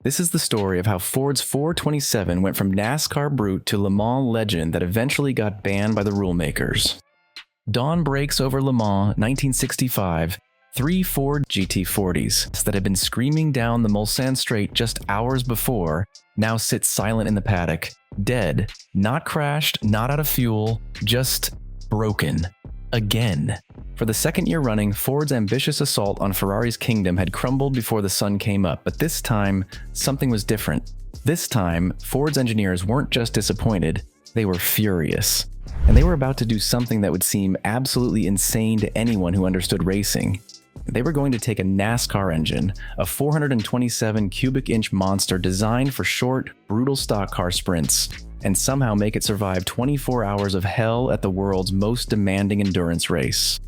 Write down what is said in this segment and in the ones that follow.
This is the story of how Ford's 427 went from NASCAR brute to Le Mans legend that eventually got banned by the rule makers. Dawn breaks over Le Mans 1965. Three Ford GT40s that had been screaming down the Mulsanne Straight just hours before now sit silent in the paddock, dead, not crashed, not out of fuel, just broken. Again. For the second year running, Ford's ambitious assault on Ferrari's kingdom had crumbled before the sun came up, but this time, something was different. This time, Ford's engineers weren't just disappointed, they were furious. And they were about to do something that would seem absolutely insane to anyone who understood racing. They were going to take a NASCAR engine, a 427 cubic inch monster designed for short, brutal stock car sprints, and somehow make it survive 24 hours of hell at the world's most demanding endurance race.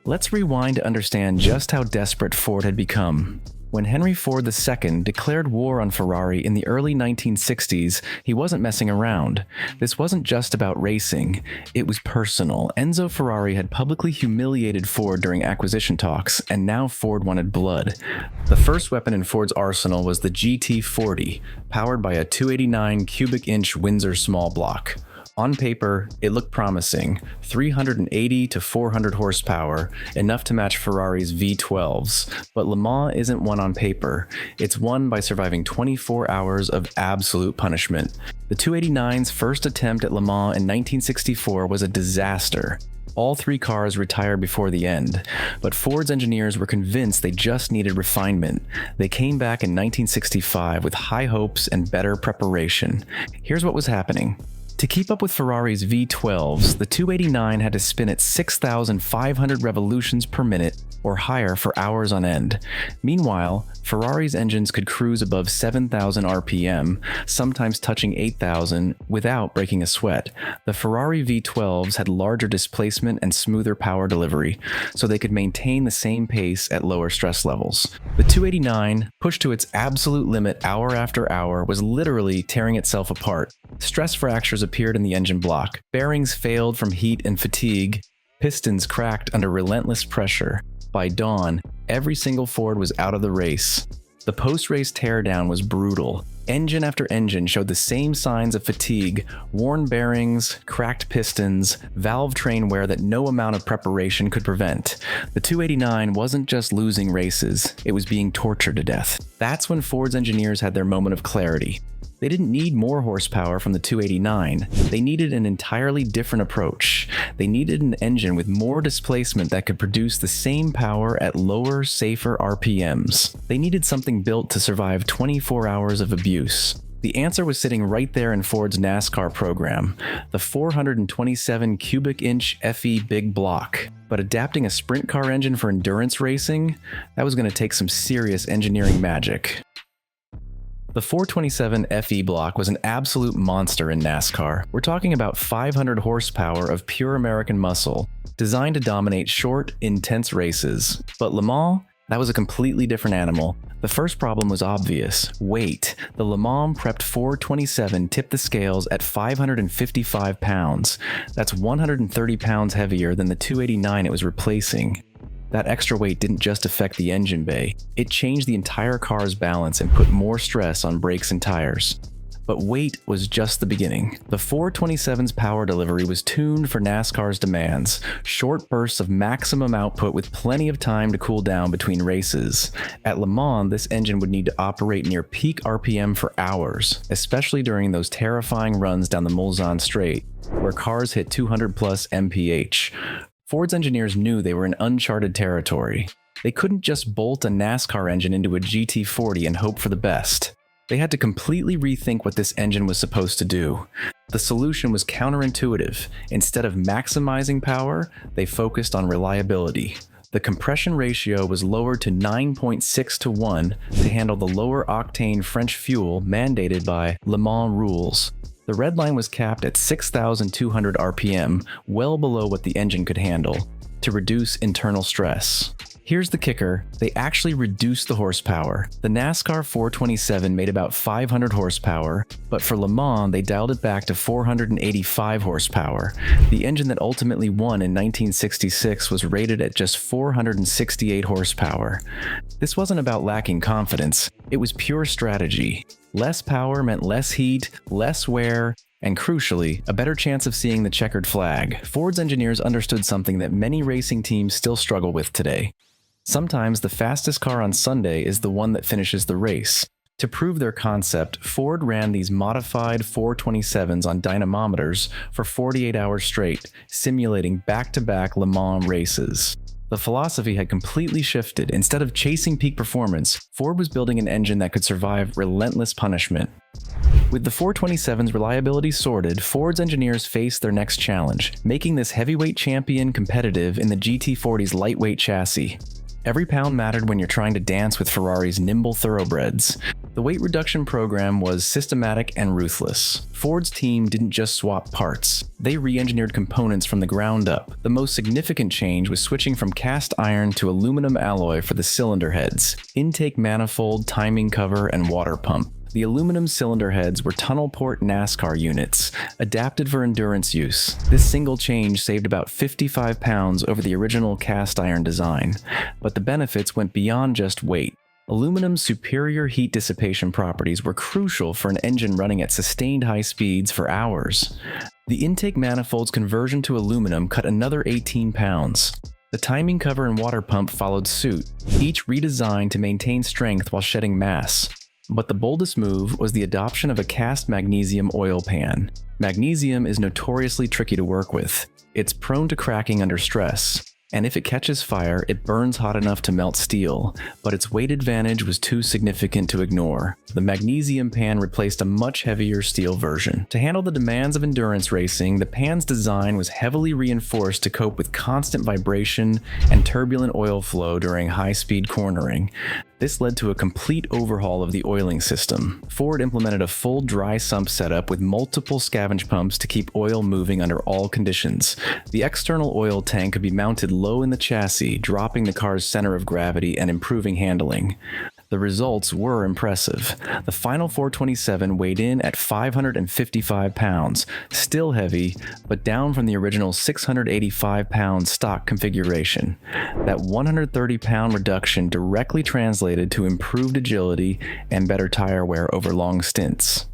Let's rewind to understand just how desperate Ford had become. When Henry Ford II declared war on Ferrari in the early 1960s, he wasn't messing around. This wasn't just about racing, it was personal. Enzo Ferrari had publicly humiliated Ford during acquisition talks, and now Ford wanted blood. The first weapon in Ford's arsenal was the GT40, powered by a 289 cubic inch Windsor small block. On paper, it looked promising, 380 to 400 horsepower, enough to match Ferrari's V12s, but Le Mans isn't one on paper. It's won by surviving 24 hours of absolute punishment. The 289's first attempt at Le Mans in 1964 was a disaster. All three cars retired before the end, but Ford's engineers were convinced they just needed refinement. They came back in 1965 with high hopes and better preparation. Here's what was happening. To keep up with Ferrari's V12s, the 289 had to spin at 6,500 revolutions per minute or higher for hours on end. Meanwhile, Ferrari's engines could cruise above 7,000 RPM, sometimes touching 8,000 without breaking a sweat. The Ferrari V12s had larger displacement and smoother power delivery, so they could maintain the same pace at lower stress levels. The 289, pushed to its absolute limit hour after hour, was literally tearing itself apart. Stress fractures appeared in the engine block. Bearings failed from heat and fatigue. Pistons cracked under relentless pressure. By dawn, every single Ford was out of the race. The post-race teardown was brutal. Engine after engine showed the same signs of fatigue: worn bearings, cracked pistons, valve train wear that no amount of preparation could prevent. The 289 wasn't just losing races, it was being tortured to death. That's when Ford's engineers had their moment of clarity. They didn't need more horsepower from the 289. They needed an entirely different approach. They needed an engine with more displacement that could produce the same power at lower, safer RPMs. They needed something built to survive 24 hours of abuse. The answer was sitting right there in Ford's NASCAR program, the 427 cubic inch FE big block. But adapting a sprint car engine for endurance racing, that was going to take some serious engineering magic. The 427 FE block was an absolute monster in NASCAR. We're talking about 500 horsepower of pure American muscle, designed to dominate short, intense races. But Le Mans? That was a completely different animal. The first problem was obvious: weight. The Le Mans prepped 427 tipped the scales at 555 pounds. That's 130 pounds heavier than the 289 it was replacing. That extra weight didn't just affect the engine bay, it changed the entire car's balance and put more stress on brakes and tires. But weight was just the beginning. The 427's power delivery was tuned for NASCAR's demands: short bursts of maximum output with plenty of time to cool down between races. At Le Mans, this engine would need to operate near peak RPM for hours, especially during those terrifying runs down the Mulsanne Straight, where cars hit 200 plus mph. Ford's engineers knew they were in uncharted territory. They couldn't just bolt a NASCAR engine into a GT40 and hope for the best. They had to completely rethink what this engine was supposed to do. The solution was counterintuitive. Instead of maximizing power, they focused on reliability. The compression ratio was lowered to 9.6 to 1 to handle the lower octane French fuel mandated by Le Mans rules. The red line was capped at 6,200 RPM, well below what the engine could handle, to reduce internal stress. Here's the kicker, they actually reduced the horsepower. The NASCAR 427 made about 500 horsepower, but for Le Mans they dialed it back to 485 horsepower. The engine that ultimately won in 1966 was rated at just 468 horsepower. This wasn't about lacking confidence, it was pure strategy. Less power meant less heat, less wear, and crucially, a better chance of seeing the checkered flag. Ford's engineers understood something that many racing teams still struggle with today. Sometimes the fastest car on Sunday is the one that finishes the race. To prove their concept, Ford ran these modified 427s on dynamometers for 48 hours straight, simulating back-to-back Le Mans races. The philosophy had completely shifted. Instead of chasing peak performance, Ford was building an engine that could survive relentless punishment. With the 427's reliability sorted, Ford's engineers faced their next challenge, making this heavyweight champion competitive in the GT40's lightweight chassis. Every pound mattered when you're trying to dance with Ferrari's nimble thoroughbreds. The weight reduction program was systematic and ruthless. Ford's team didn't just swap parts, they re-engineered components from the ground up. The most significant change was switching from cast iron to aluminum alloy for the cylinder heads, intake manifold, timing cover, and water pump. The aluminum cylinder heads were tunnel port NASCAR units, adapted for endurance use. This single change saved about 55 pounds over the original cast iron design, but the benefits went beyond just weight. Aluminum's superior heat dissipation properties were crucial for an engine running at sustained high speeds for hours. The intake manifold's conversion to aluminum cut another 18 pounds. The timing cover and water pump followed suit, each redesigned to maintain strength while shedding mass. But the boldest move was the adoption of a cast magnesium oil pan. Magnesium is notoriously tricky to work with. It's prone to cracking under stress, and if it catches fire, it burns hot enough to melt steel, but its weight advantage was too significant to ignore. The magnesium pan replaced a much heavier steel version. To handle the demands of endurance racing, the pan's design was heavily reinforced to cope with constant vibration and turbulent oil flow during high-speed cornering. This led to a complete overhaul of the oiling system. Ford implemented a full dry sump setup with multiple scavenge pumps to keep oil moving under all conditions. The external oil tank could be mounted low in the chassis, dropping the car's center of gravity and improving handling. The results were impressive. The final 427 weighed in at 555 pounds, still heavy, but down from the original 685-pound stock configuration. That 130-pound reduction directly translated to improved agility and better tire wear over long stints.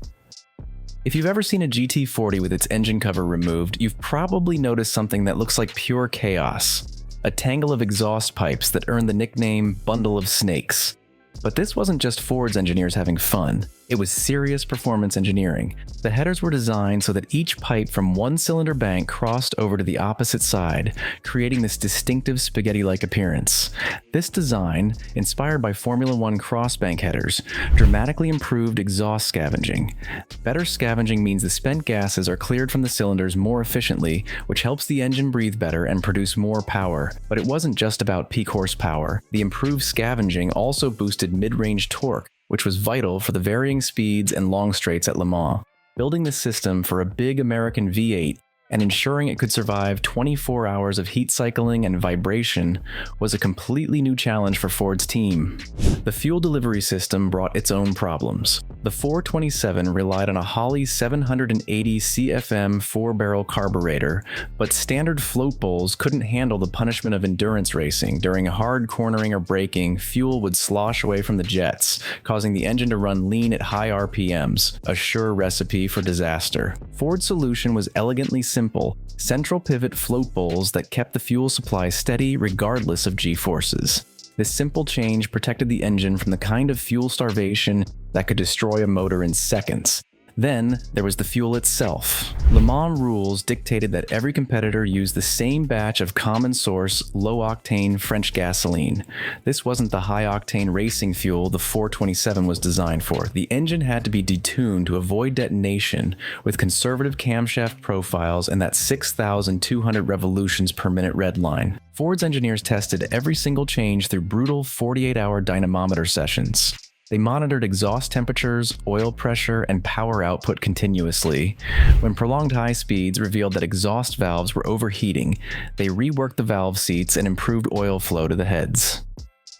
If you've ever seen a GT40 with its engine cover removed, you've probably noticed something that looks like pure chaos. A tangle of exhaust pipes that earned the nickname Bundle of Snakes. But this wasn't just Ford's engineers having fun. It was serious performance engineering. The headers were designed so that each pipe from one cylinder bank crossed over to the opposite side, creating this distinctive spaghetti-like appearance. This design, inspired by Formula One crossbank headers, dramatically improved exhaust scavenging. Better scavenging means the spent gases are cleared from the cylinders more efficiently, which helps the engine breathe better and produce more power. But it wasn't just about peak horsepower. The improved scavenging also boosted mid-range torque, which was vital for the varying speeds and long straights at Le Mans. Building this system for a big American V8 and ensuring it could survive 24 hours of heat cycling and vibration was a completely new challenge for Ford's team. The fuel delivery system brought its own problems. The 427 relied on a Holley 780 CFM 4-barrel carburetor, but standard float bowls couldn't handle the punishment of endurance racing. During hard cornering or braking, fuel would slosh away from the jets, causing the engine to run lean at high RPMs, a sure recipe for disaster. Ford's solution was elegantly simple: central pivot float bowls that kept the fuel supply steady regardless of G-forces. This simple change protected the engine from the kind of fuel starvation that could destroy a motor in seconds. Then, there was the fuel itself. Le Mans rules dictated that every competitor use the same batch of common source, low-octane French gasoline. This wasn't the high-octane racing fuel the 427 was designed for. The engine had to be detuned to avoid detonation with conservative camshaft profiles and that 6,200 revolutions per minute red line. Ford's engineers tested every single change through brutal 48-hour dynamometer sessions. They monitored exhaust temperatures, oil pressure, and power output continuously. When prolonged high speeds revealed that exhaust valves were overheating, they reworked the valve seats and improved oil flow to the heads.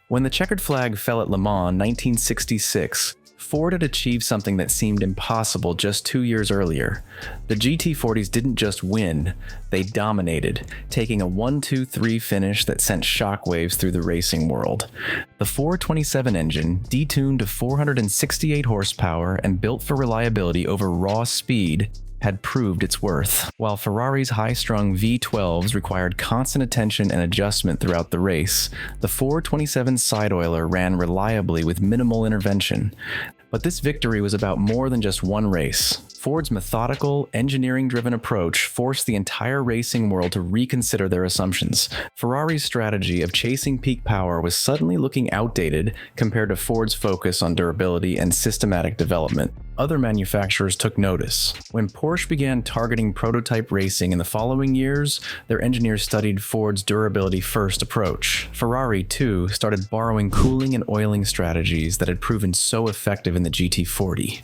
When the checkered flag fell at Le Mans in 1966, Ford had achieved something that seemed impossible just 2 years earlier. The GT40s didn't just win, they dominated, taking a 1-2-3 finish that sent shockwaves through the racing world. The 427 engine, detuned to 468 horsepower and built for reliability over raw speed, had proved its worth. While Ferrari's high-strung V12s required constant attention and adjustment throughout the race, the 427 side oiler ran reliably with minimal intervention. But this victory was about more than just one race. Ford's methodical, engineering-driven approach forced the entire racing world to reconsider their assumptions. Ferrari's strategy of chasing peak power was suddenly looking outdated compared to Ford's focus on durability and systematic development. Other manufacturers took notice. When Porsche began targeting prototype racing in the following years, their engineers studied Ford's durability-first approach. Ferrari, too, started borrowing cooling and oiling strategies that had proven so effective in the GT40.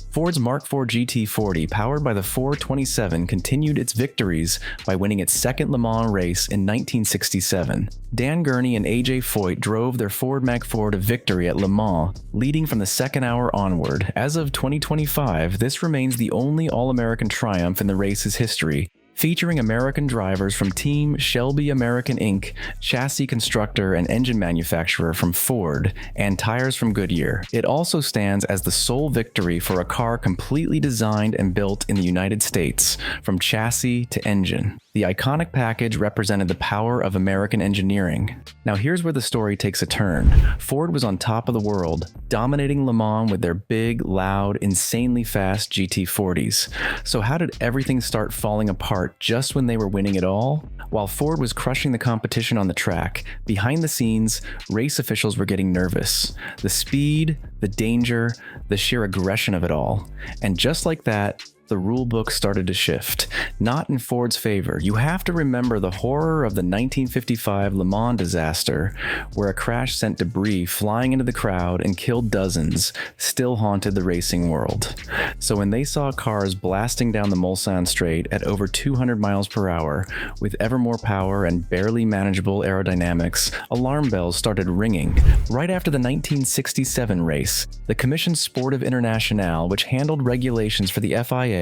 Ford's Mark IV GT40, powered by the 427, continued its victories by winning its second Le Mans race in 1967. Dan Gurney and AJ Foyt drove their Ford Mark IV to victory at Le Mans, leading from the second hour onward. As of 2025, this remains the only All-American triumph in the race's history, featuring American drivers from Team Shelby American Inc., chassis constructor and engine manufacturer from Ford, and tires from Goodyear. It also stands as the sole victory for a car completely designed and built in the United States, from chassis to engine. The iconic package represented the power of American engineering. Now here's where the story takes a turn. Ford was on top of the world, dominating Le Mans with their big, loud, insanely fast GT40s. So how did everything start falling apart just when they were winning it all? While Ford was crushing the competition on the track, behind the scenes, race officials were getting nervous. The speed, the danger, the sheer aggression of it all. And just like that, the rulebook started to shift, not in Ford's favor. You have to remember the horror of the 1955 Le Mans disaster, where a crash sent debris flying into the crowd and killed dozens, still haunted the racing world. So when they saw cars blasting down the Mulsanne Straight at over 200 miles per hour, with ever more power and barely manageable aerodynamics, alarm bells started ringing. Right after the 1967 race, the Commission Sportive Internationale, which handled regulations for the FIA,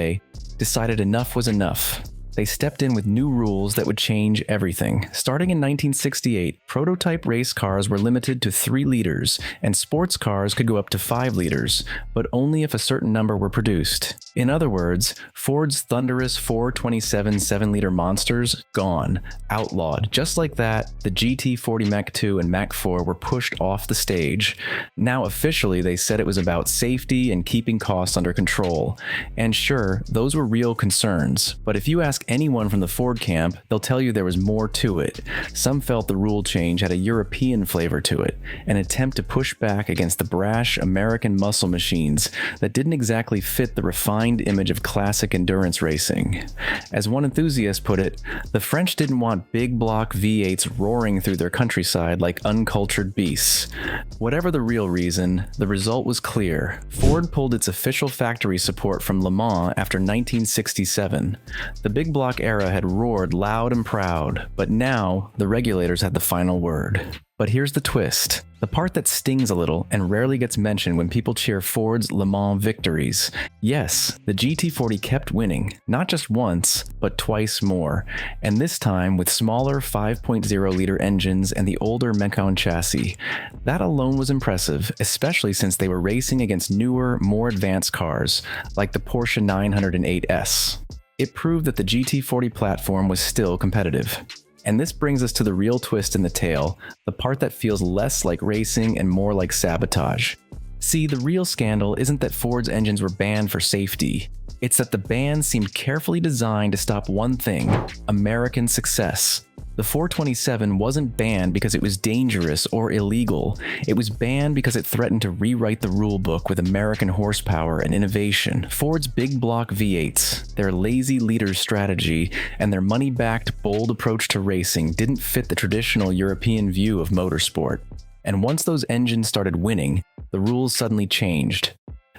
decided enough was enough. They stepped in with new rules that would change everything. Starting in 1968, prototype race cars were limited to 3 liters, and sports cars could go up to 5 liters, but only if a certain number were produced. In other words, Ford's thunderous 427 7-liter monsters, gone, outlawed. Just like that, the GT40 Mach 2 and Mach 4 were pushed off the stage. Now officially, they said it was about safety and keeping costs under control. And sure, those were real concerns, but if you ask anyone from the Ford camp, they'll tell you there was more to it. Some felt the rule change had a European flavor to it, an attempt to push back against the brash American muscle machines that didn't exactly fit the refined image of classic endurance racing. As one enthusiast put it, the French didn't want big block V8s roaring through their countryside like uncultured beasts. Whatever the real reason, the result was clear. Ford pulled its official factory support from Le Mans after 1967. The big block era had roared loud and proud, but now the regulators had the final word. But here's the twist. The part that stings a little and rarely gets mentioned when people cheer Ford's Le Mans victories. Yes, the GT40 kept winning, not just once, but twice more, and this time with smaller 5.0-liter engines and the older Mecon chassis. That alone was impressive, especially since they were racing against newer, more advanced cars, like the Porsche 908S. It proved that the GT40 platform was still competitive. And this brings us to the real twist in the tale, the part that feels less like racing and more like sabotage. See, the real scandal isn't that Ford's engines were banned for safety. It's that the ban seemed carefully designed to stop one thing: American success. The 427 wasn't banned because it was dangerous or illegal. It was banned because it threatened to rewrite the rulebook with American horsepower and innovation. Ford's big block V8s, their lazy leader's strategy, and their money-backed, bold approach to racing didn't fit the traditional European view of motorsport. And once those engines started winning, the rules suddenly changed.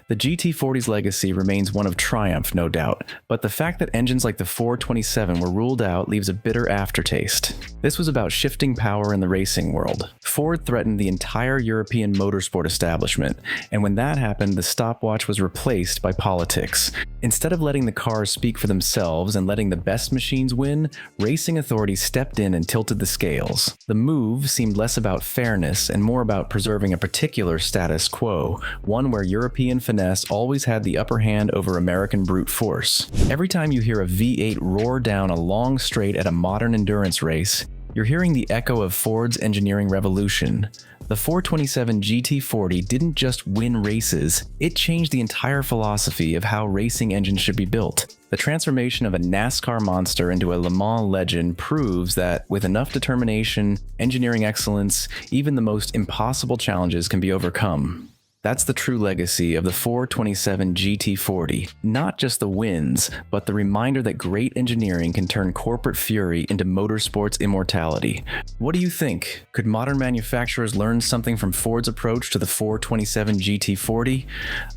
The GT40's legacy remains one of triumph, no doubt, but the fact that engines like the 427 were ruled out leaves a bitter aftertaste. This was about shifting power in the racing world. Ford threatened the entire European motorsport establishment, and when that happened, the stopwatch was replaced by politics. Instead of letting the cars speak for themselves and letting the best machines win, racing authorities stepped in and tilted the scales. The move seemed less about fairness and more about preserving a particular status quo, one where European finesse always had the upper hand over American brute force. Every time you hear a V8 roar down a long straight at a modern endurance race, you're hearing the echo of Ford's engineering revolution. The 427 GT40 didn't just win races, it changed the entire philosophy of how racing engines should be built. The transformation of a NASCAR monster into a Le Mans legend proves that, with enough determination, engineering excellence, even the most impossible challenges can be overcome. That's the true legacy of the 427 GT40, not just the wins, but the reminder that great engineering can turn corporate fury into motorsport's immortality. What do you think? Could modern manufacturers learn something from Ford's approach to the 427 GT40?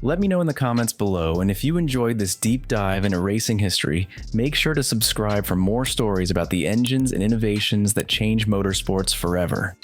Let me know in the comments below, and if you enjoyed this deep dive into racing history, make sure to subscribe for more stories about the engines and innovations that change motorsports forever.